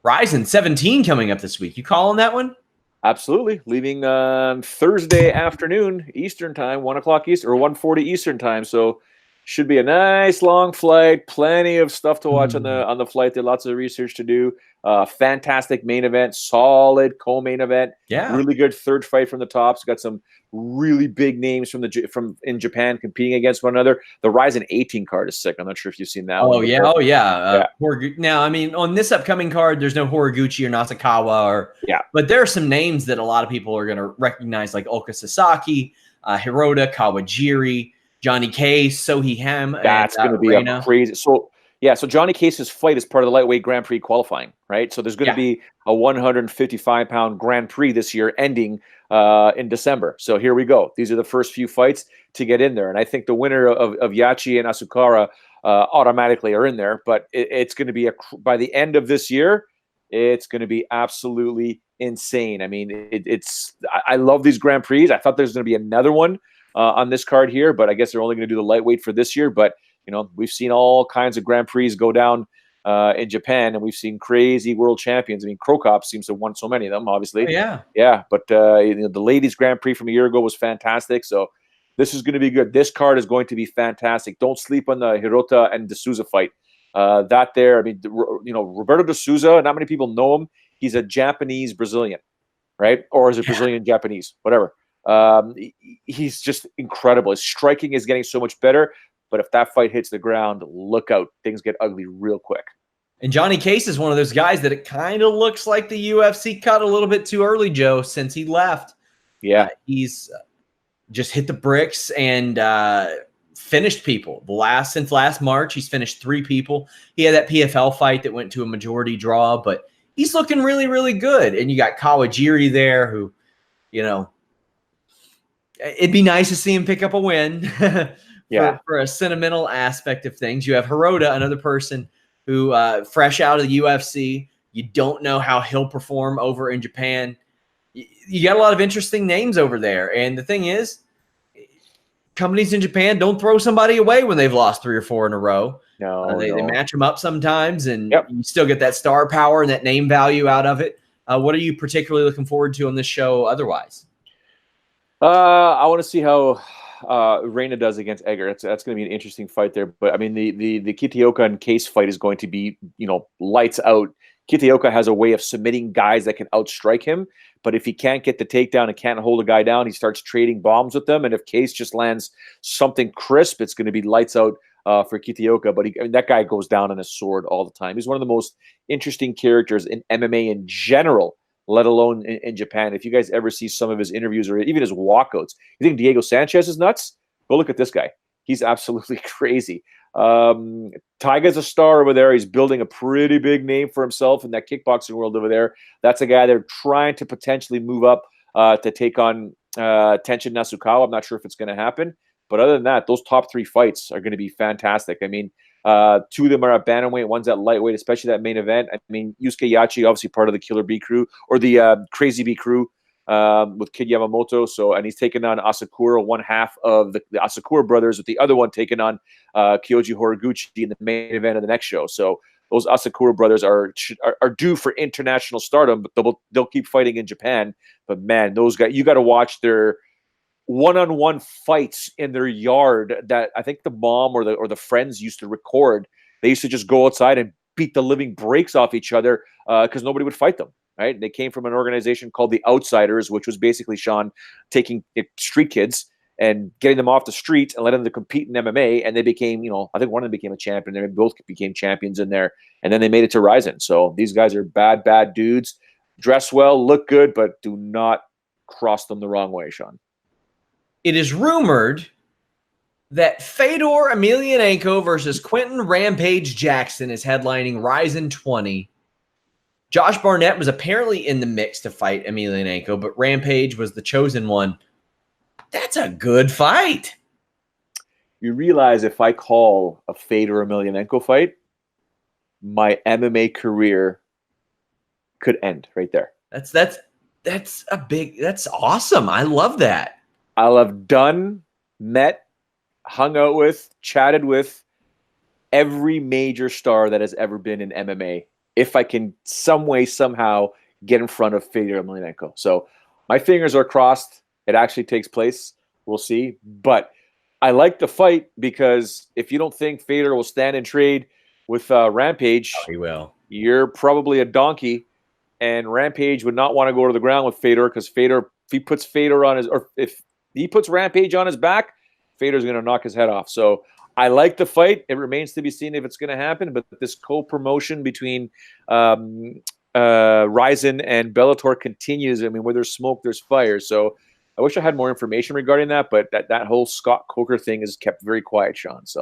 Rizin 17 coming up this week. You calling that one? Absolutely. Leaving on Thursday afternoon Eastern time, 1 o'clock Eastern, or 1:40 Eastern time. So should be a nice long flight. Plenty of stuff to watch on the flight. There, lots of research to do. Fantastic main event, solid co-main event. Yeah. Really good third fight from the tops. Got some really big names from in Japan competing against one another. The Rizin 18 card is sick. I'm not sure if you've seen that one. Yeah. Oh, yeah. Now, I mean, on this upcoming card, there's no Horiguchi or Natsukawa, but there are some names that a lot of people are going to recognize, like Oka Sasaki, Hirota, Kawajiri, Johnny Case, Sohei Ham. That's going to be a crazy. So Johnny Case's fight is part of the lightweight Grand Prix qualifying, right? So there's going to be a 155-pound Grand Prix this year ending in December. So here we go. These are the first few fights to get in there. And I think the winner of Yachi and Asukara automatically are in there. But it's going to be, by the end of this year, it's going to be absolutely insane. I mean, I love these Grand Prix. I thought there's going to be another one on this card here, but I guess they're only going to do the lightweight for this year. But we've seen all kinds of Grand Prix go down in Japan, and we've seen crazy world champions. I mean, Krokop seems to have won so many of them, obviously. Oh, yeah. But the ladies' Grand Prix from a year ago was fantastic. So this is going to be good. This card is going to be fantastic. Don't sleep on the Hirota and D'Souza fight. I mean, Roberto D'Souza. Not many people know him. He's a Japanese Brazilian, right? Or is it Brazilian Japanese? Whatever. He's just incredible. His striking is getting so much better. But if that fight hits the ground, look out. Things get ugly real quick. And Johnny Case is one of those guys that it kind of looks like the UFC cut a little bit too early, Joe, since he left. Yeah. He's just hit the bricks and finished people. Since last March, he's finished 3 people. He had that PFL fight that went to a majority draw, but he's looking really, really good. And you got Kawajiri there who, it'd be nice to see him pick up a win. For a sentimental aspect of things. You have Hirota, another person who, fresh out of the UFC, you don't know how he'll perform over in Japan. You got a lot of interesting names over there. And the thing is, companies in Japan don't throw somebody away when they've lost 3 or 4 in a row. They match them up sometimes, and you still get that star power and that name value out of it. What are you particularly looking forward to on this show otherwise? I want to see how Reina does against Egger. That's going to be an interesting fight there. But I mean, the Kitaoka and Case fight is going to be, lights out. Kitaoka has a way of submitting guys that can outstrike him. But if he can't get the takedown and can't hold a guy down, he starts trading bombs with them. And if Case just lands something crisp, it's going to be lights out for Kitaoka. But that guy goes down on a sword all the time. He's one of the most interesting characters in MMA in general, let alone in Japan. If you guys ever see some of his interviews or even his walkouts, you think Diego Sanchez is nuts? Go look at this guy. He's absolutely crazy. Taiga's a star over there. He's building a pretty big name for himself in that kickboxing world over there. That's a guy they're trying to potentially move up to take on Tenshin Nasukawa. I'm not sure if it's going to happen. But other than that, those top 3 fights are going to be fantastic. I mean, 2 of them are at bantamweight, one's at lightweight, especially that main event. I mean, Yusuke Yachi, obviously part of the Killer B crew, or the Crazy B crew with Kid Yamamoto. And he's taking on Asakura, one half of the Asakura brothers, with the other one taking on Kyoji Horiguchi in the main event of the next show. So those Asakura brothers are due for international stardom, but they'll keep fighting in Japan. But man, those guys, you got to watch their one-on-one fights in their yard that I think the mom or the friends used to record. They used to just go outside and beat the living breaks off each other because nobody would fight them, right? They came from an organization called the Outsiders, which was basically, Sean, taking street kids and getting them off the street and letting them compete in MMA. And they became, I think one of them became a champion. They both became champions in there. And then they made it to Rizin. So these guys are bad, bad dudes. Dress well, look good, but do not cross them the wrong way, Sean. It is rumored that Fedor Emelianenko versus Quentin Rampage Jackson is headlining Rizin 20. Josh Barnett was apparently in the mix to fight Emelianenko, but Rampage was the chosen one. That's a good fight. You realize if I call a Fedor Emelianenko fight, my MMA career could end right there. That's awesome. I love that. I'll have met, hung out with, chatted with every major star that has ever been in MMA if I can some way, somehow get in front of Fedor Emelianenko. So my fingers are crossed. It actually takes place. We'll see. But I like the fight because if you don't think Fedor will stand and trade with Rampage, he will. You're probably a donkey. And Rampage would not want to go to the ground with Fedor because Fedor, if he puts Fedor on his, or if he puts Rampage on his back, Fedor's going to knock his head off. So I like the fight. It remains to be seen if it's going to happen. But this co-promotion between Rizin and Bellator continues. I mean, where there's smoke, there's fire. So I wish I had more information regarding that. But that whole Scott Coker thing is kept very quiet, Sean. So.